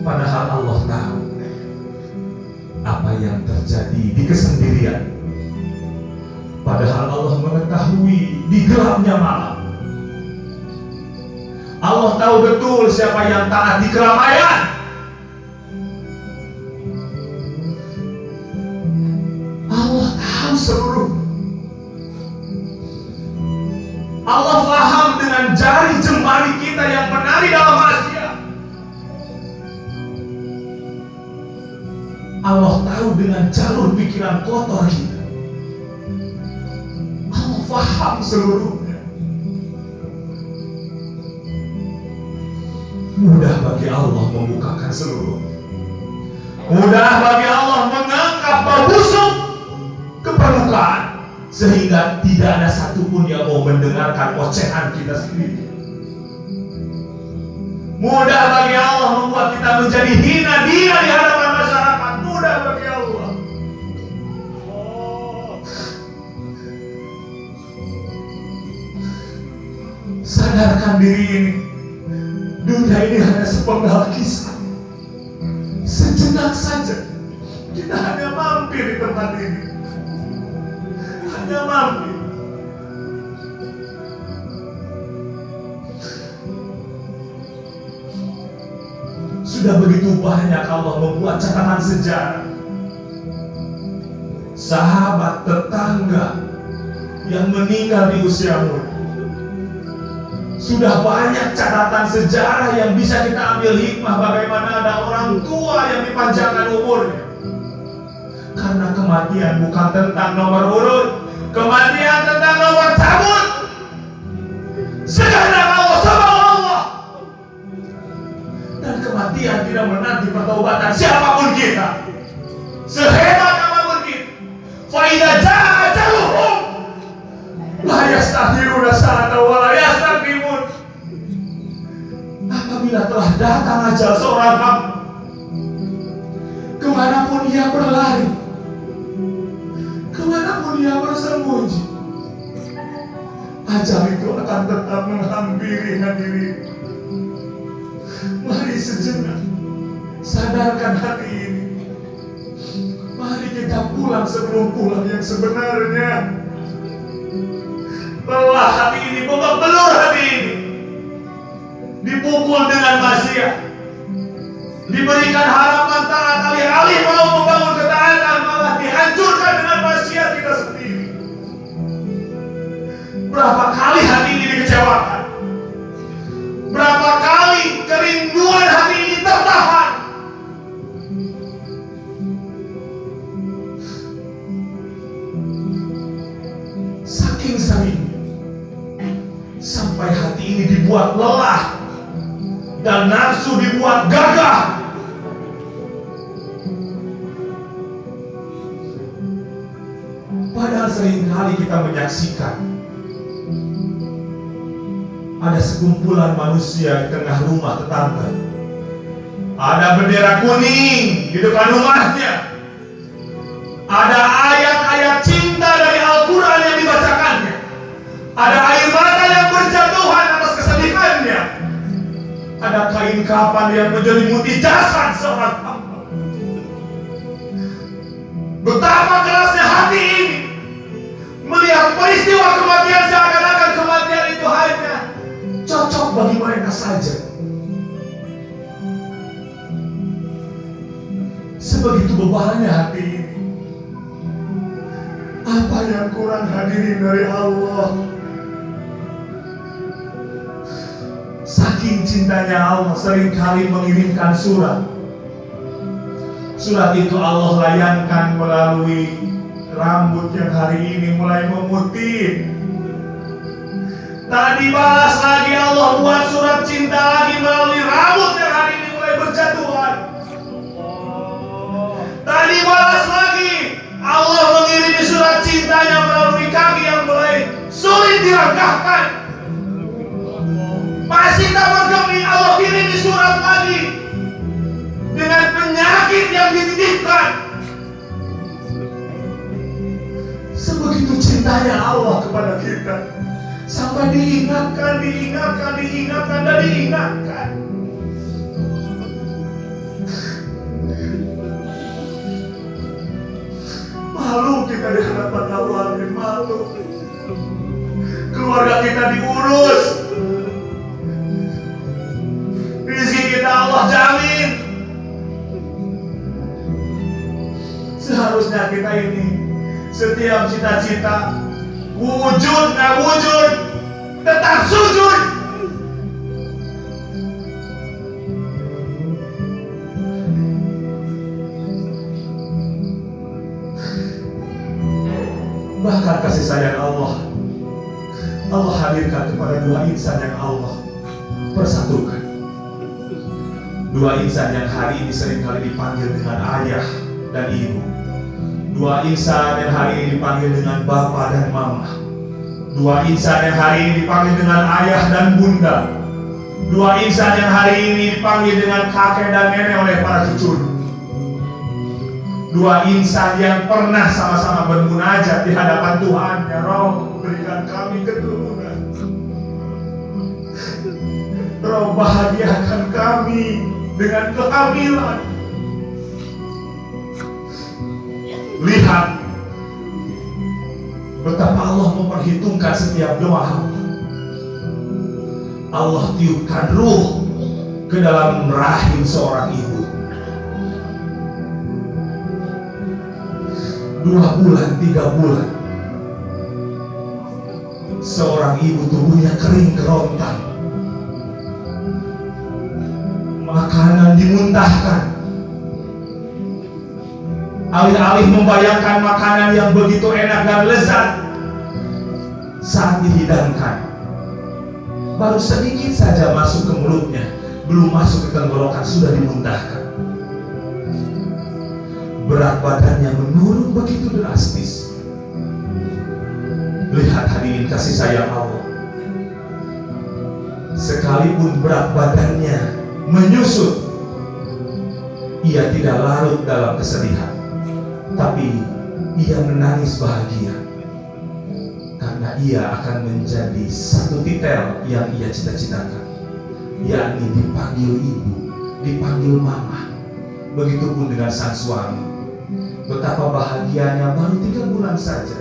Padahal Allah tahu apa yang terjadi di kesendirian. Padahal Allah mengetahui di gelapnya malam. Allah tahu betul siapa yang taat di keramaian. Allah tahu seluruh. Allah paham dengan jari jemari kita yang menari dalam maksiat. Allah tahu dengan jalur pikiran kotor kita. Allah paham seluruhnya. Mudah bagi Allah membukakan seluruh. Mudah bagi Allah mengangkat busuk ke permukaan, sehingga tidak ada satupun yang mau mendengarkan ocehan kita sendiri. Mudah bagi Allah membuat kita menjadi hina dia di hadapan masyarakat. Mudah bagi Allah. Sadarkan diri ini. Dunia ini hanya sepenggal kisah. Sejenak saja kita hanya mampir di tempat ini. Hanya mampir. Sudah begitu banyak Allah membuat catatan sejarah. Sahabat, tetangga yang meninggal di usia muda. Sudah banyak catatan sejarah yang bisa kita ambil hikmah bagaimana ada orang tua yang dipanjangkan umurnya. Karena kematian bukan tentang nomor urut, kematian tentang nomor cabut. Sekarang Allah sama Allah. Dan kematian tidak menanti pertobatan siapapun kita. Sehebat apapun kita. Fa'idha ja'a ajaluhum la yastakhiruna sa'atan wa la yastaqdimun. Apabila telah datang ajal seorang hamba, kemanapun ia berlari, kemanapun ia bersembunyi, ajal itu akan tetap menghampiri hadirin. Mari sejenak sadarkan hati ini. Mari kita pulang sebelum pulang yang sebenarnya. Lelah hati ini, babak belur hati ini, dipukul dengan maksiat, diberikan harapan taat, alih-alih mau membangun ketaatan malah dihancurkan dengan maksiat kita sendiri. Berapa kali hati ini dikecewakan, berapa kali kerinduan hati ini tertahan. Saking seringnya sampai hati ini dibuat lelah dan nafsu dibuat gagah. Padahal seringkali kita menyaksikan ada sekumpulan manusia di tengah rumah tetangga. Ada bendera kuning di depan rumahnya. Ada ayat-ayat cinta dari Al-Quran yang dibacakannya. Ada air mata yang berjatuhan atas kesedihannya. Ada kain kapan yang menyelimuti jasad seorang hamba. Betapa kerasnya hati ini melihat peristiwa kematian seakan-akan kematian itu hanya cocok bagi mereka saja. Sebegitu bebannya hati ini. Apa yang kurang hadirin dari Allah? Saking cintanya Allah seringkali mengirimkan surat. Surat itu Allah layankan melalui rambut yang hari ini mulai memutih. Tak dibalas lagi, Allah buat surat cinta lagi melalui rambut yang hari ini mulai berjatuhan. Tak dibalas lagi, Allah mengirimi surat cintanya melalui kaki yang mulai sulit dilangkahkan. Masih tak bergeming, Allah kirimi surat lagi dengan penyakit yang dititipkan. Sebegitu cintanya Allah kepada kita, sampai diingatkan dan diingatkan. kita di hadapan Allah malu. Keluarga kita diurus, rezeki kita Allah jamin. Seharusnya kita ini setiap cita-cita wujud nggak wujud tetap sujud. Bahkan kasih sayang Allah hadirkan kepada dua insan yang Allah persatukan. Dua insan yang hari ini seringkali dipanggil dengan ayah dan ibu. Dua insan yang hari ini dipanggil dengan bapak dan mama. Dua insan yang hari ini dipanggil dengan ayah dan bunda. Dua insan yang hari ini dipanggil dengan kakek dan nenek oleh para cucu. Dua insan yang pernah sama-sama bermunajat di hadapan Tuhan. Ya Roh, berikan kami keturunan. Roh, bahagiakan kami dengan kehamilan. Lihat betapa Allah memperhitungkan setiap doa hamba. Allah tiupkan ruh ke dalam rahim seorang ibu. 2 bulan, 3 bulan, seorang ibu tubuhnya kering kerontang, makanan dimuntahkan. Alih-alih membayangkan makanan yang begitu enak dan lezat, saat dihidangkan baru sedikit saja masuk ke mulutnya, belum masuk ke tenggorokan sudah dimuntahkan. Berat badannya menurun begitu drastis. Lihat hadirin kasih sayang Allah, sekalipun berat badannya menyusut, ia tidak larut dalam kesedihan, tapi ia menangis bahagia karena ia akan menjadi satu titel yang ia cita-citakan, yakni dipanggil ibu, dipanggil mama. Begitupun dengan sang suami. Betapa bahagianya baru 3 bulan saja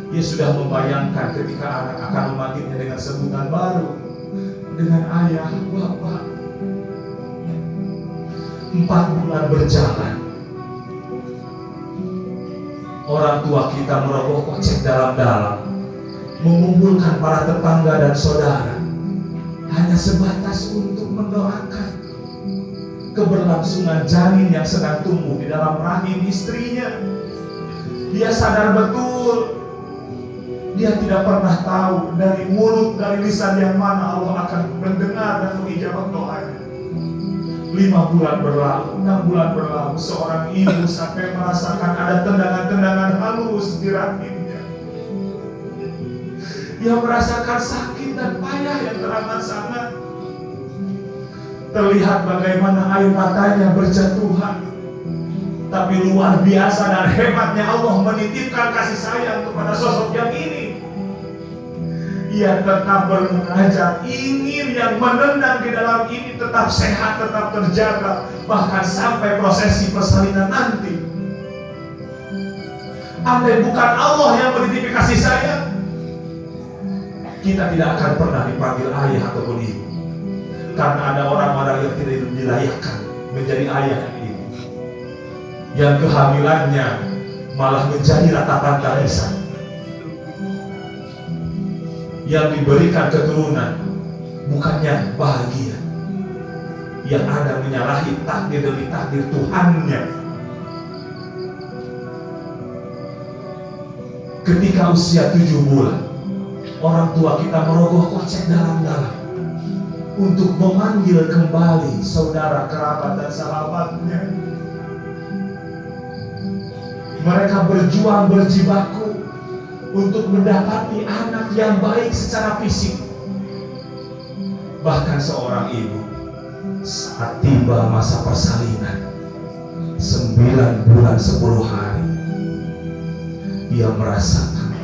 ia sudah membayangkan ketika anak akan memanggilnya dengan sebutan baru, dengan ayah, bapak. 4 bulan berjalan, orang tua kita merogoh kocek dalam-dalam, mengumpulkan para tetangga dan saudara, hanya sebatas untuk mendoakan keberlangsungan janin yang sedang tumbuh di dalam rahim istrinya. Dia sadar betul, dia tidak pernah tahu dari mulut, dari lisan yang mana Allah akan mendengar dan mengijabah doanya. 5 bulan berlalu, 6 bulan berlalu, seorang ibu sampai merasakan ada tendangan-tendangan halus di rahimnya. Dia merasakan sakit dan payah yang teramat sangat. Terlihat bagaimana air matanya berjatuhan. Tapi luar biasa dan hebatnya Allah menitipkan kasih sayang kepada sosok yang ini. Ia tetap bermunajat, ingin yang menendang di dalam ini tetap sehat, tetap terjaga, bahkan sampai prosesi persalinan nanti. Andai bukan Allah yang menitipi kasih sayang, kita tidak akan pernah dipanggil ayah ataupun ibu. Karena ada orang-orang yang tidak dilayakkan menjadi ayah dan ibu, yang kehamilannya malah menjadi ratapan tangisan. Yang diberikan keturunan bukannya bahagia, yang ada menyalahi takdir demi takdir Tuhannya. Ketika usia 7 bulan, orang tua kita merogoh kocek dalam-dalam untuk memanggil kembali saudara, kerabat, dan sahabatnya. Mereka berjuang berjibaku untuk mendapati anak yang baik secara fisik. Bahkan seorang ibu saat tiba masa persalinan 9 bulan 10 hari, ia merasakan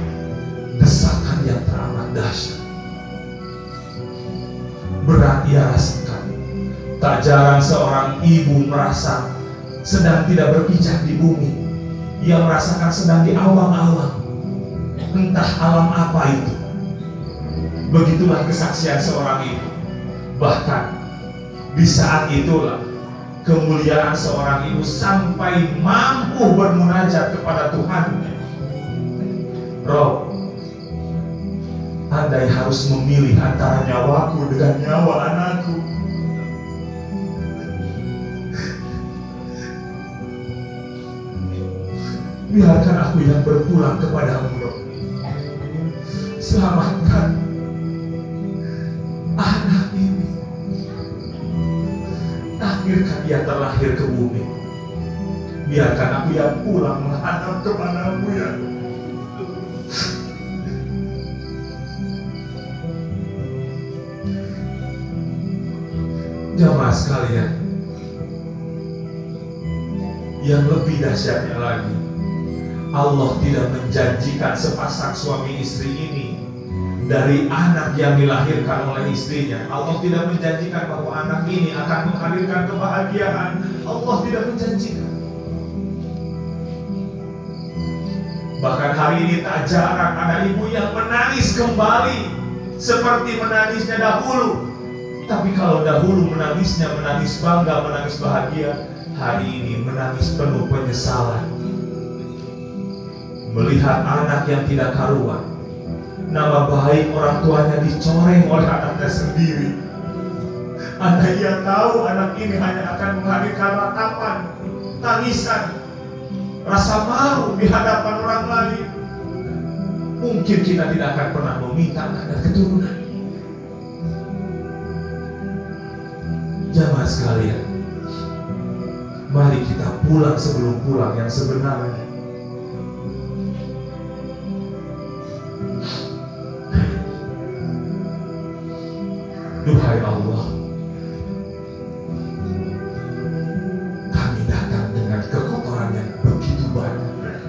desakan yang teramat dahsyat. Berat ia rasakan. Tak jarang seorang ibu merasa sedang tidak berpijak di bumi. Ia merasakan sedang di awang-awang, entah alam apa itu. Begitulah kesaksian seorang ibu. Bahkan di saat itulah kemuliaan seorang ibu sampai mampu bermunajat kepada Tuhannya. Rob, andai harus memilih antara nyawaku dengan nyawa anakku, biarkan aku yang berpulang kepadamu, Rob. Selamatkan anak ini. Takdirkan dia terlahir ke bumi. Biarkan aku yang pulang menghadap kepadamu, ya. Jamaah sekalian, yang lebih dahsyatnya lagi, Allah tidak menjanjikan sepasang suami istri ini dari anak yang dilahirkan oleh istrinya. Allah tidak menjanjikan bahwa anak ini akan menghadirkan kebahagiaan. Allah tidak menjanjikan. Bahkan hari ini tak jarang ada ibu yang menangis kembali seperti menangisnya dahulu. Tapi kalau dahulu menangisnya menangis bangga, menangis bahagia, hari ini menangis penuh penyesalan. Melihat anak yang tidak karuan, nama baik orang tuanya dicoreng oleh anaknya sendiri. Andai ia tahu anak ini hanya akan menghadirkan ratapan, tangisan, rasa malu di hadapan orang lain, mungkin kita tidak akan pernah meminta anak dan keturunan. Jamaah sekalian, mari kita pulang sebelum pulang yang sebenarnya. Duhai Allah, kami datang dengan kekotoran yang begitu banyak.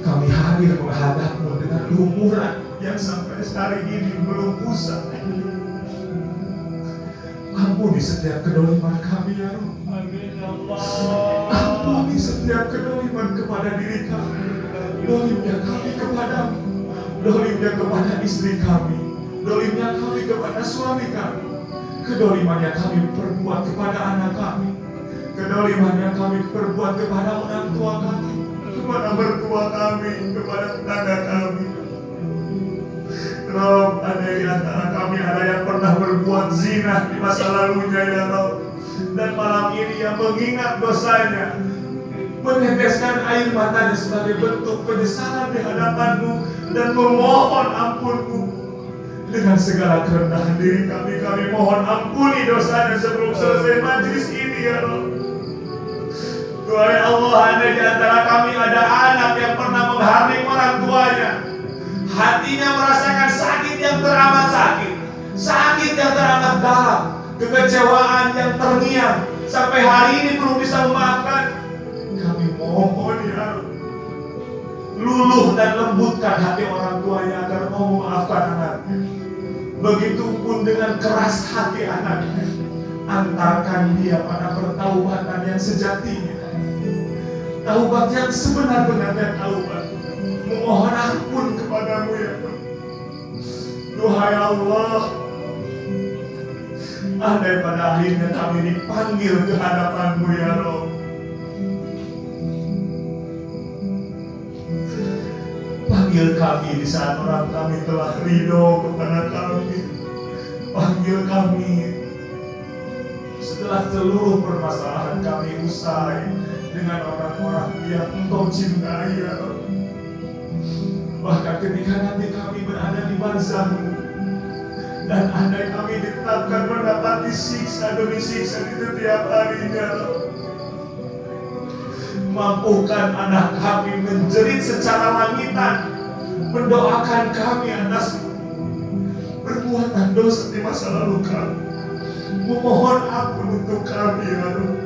Kami hadir menghadap-Mu dengan lumuran yang sampai hari ini belum usai. Ampuni setiap kedoliman kami, ya Rabb. Amin Allah. Ampuni setiap kedoliman kepada diri kami, dolimnya kami kepadamu, dolimnya kepada istri kami, dolimnya kami kepada suami kami, kedolimannya kami perbuat kepada anak kami, kedolimannya kami perbuat kepada orang tua kami, kepada mertua kami, kepada tetangga kami. Rob, ada di antara kami ada yang pernah berbuat zina di masa lalunya, ya Rob. Dan malam ini yang mengingat dosanya, meneteskan air matanya sebagai bentuk penyesalan di hadapan-Mu dan memohon ampun-Mu. Dengan segala kerendahan diri kami mohon ampuni dosanya sebelum selesai majelis ini, ya Rob. Tuhan Allah, ada di antara kami ada anak yang pernah menghardik orang tuanya. Hatinya merasakan sakit yang teramat sakit, sakit yang teramat dalam, kekecewaan yang terngiang, sampai hari ini belum bisa memaafkan. Kami mohon, ya Rabb, luluh dan lembutkan hati orang tuanya agar mau memaafkan anaknya. Begitupun dengan keras hati anaknya, antarkan dia pada pertaubatan yang sejatinya, taubat yang sebenar-benarnya taubat, memohon ampun kepadamu, ya Rabb. Duhai Allah, andai pada akhirnya kami dipanggil ke hadapan-Mu, ya Rabb, panggil kami di saat orang kami telah ridho kepada kami. Panggil kami setelah seluruh permasalahan kami usai dengan orang-orang yang Engkau cintai, ya Rabb. Bahkan ketika nanti kami berada di barzah-Mu, dan andai kami ditetapkan mendapati siksa demi siksa di setiap harinya, mampukan anak kami menjerit secara langitan, mendoakan kami atas perbuatan dosa di masa lalu kami, memohon ampun untuk kami, ya Rabb.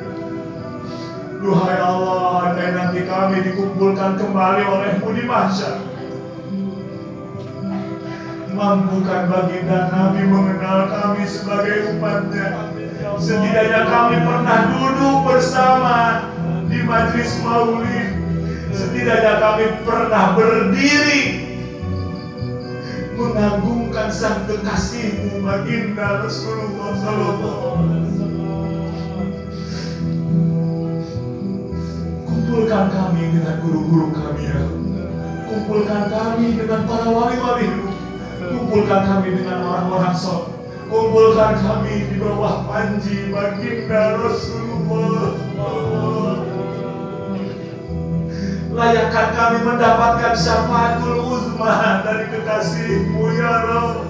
Duhai Allah, andai nanti kami dikumpulkan kembali oleh-Mu di mahsyar, mampukan baginda Nabi mengenal kami sebagai umatnya. Setidaknya kami pernah duduk bersama di majelis maulid, setidaknya kami pernah berdiri mengagungkan sang kekasihmu baginda Rasulullah sallallahu alaihi wasallam. Kumpulkan kami dengan guru-guru kami ya. Kumpulkan kami dengan para wali-walimu. Kumpulkan kami dengan orang-orang soleh. Kumpulkan kami di bawah panji baginda Rasulullah. Layakkan kami mendapatkan syafaatul uzma dari kekasihmu ya Rabb.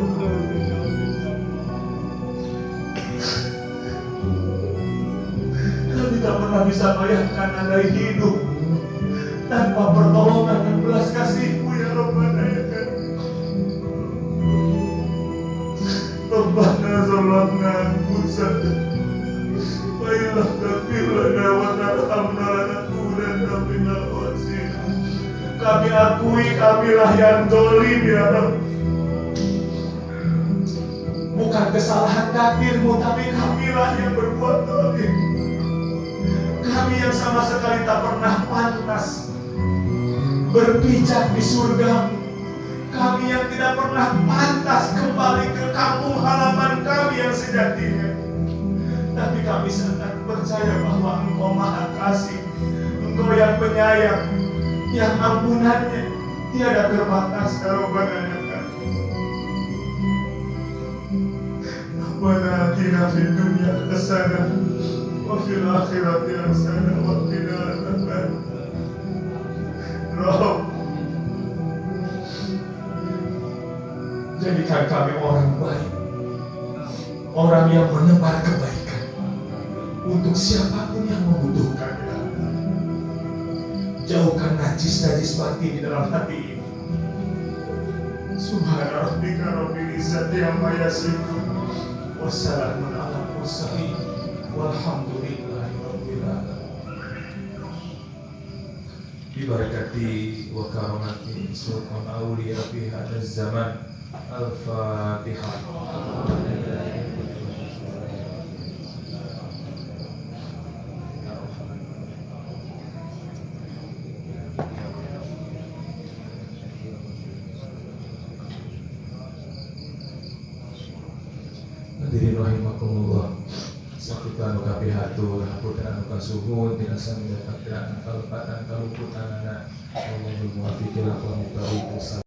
Kami tak pernah bisa bayangkan andai hidup tanpa pertolongan dan belas kasihmu ya Rabbana ya Karim. Rabbana zalamna anfusana wa illam taghfir lana wa tarhamna lanakunanna minal khasirin. Kami akui kamilah yang zalim ya Rabb. Bukan kesalahan takdirmu, tapi kamilah yang berbuat zalim. Kami yang sama sekali tak pernah pantas berpijak di surga. Kami yang tidak pernah pantas kembali ke kampung halaman kami yang sejatinya. Tapi kami sangat percaya bahwa Engkau Maha Kasih, Engkau yang penyayang, yang ampunannya tiada terbatas. Rabbana ya Karim. Rabbana atina fid dunya hasanah wa fil akhirati hasanah wa qina adzabannar. Rabb, jadikan kami orang baik, orang yang menebar kebaikan untuk siapapun yang membutuhkannya. Jauhkan najis-najis batin di dalam hati ini. Subhana rabbika rabbil izzati amma yasifun, wassalamun ala mursalin, walhamdulillahi rabbil alamin. Bibarakati wa karamati sultan awliya fi hadzal zaman. Al-Fatihah. Hadirin rahimakumullah. Sakitan kabihatur, haputan kasuhun, tinasami dan kaluputan anak. Allahul muwaffiq ila aqwamit thariq.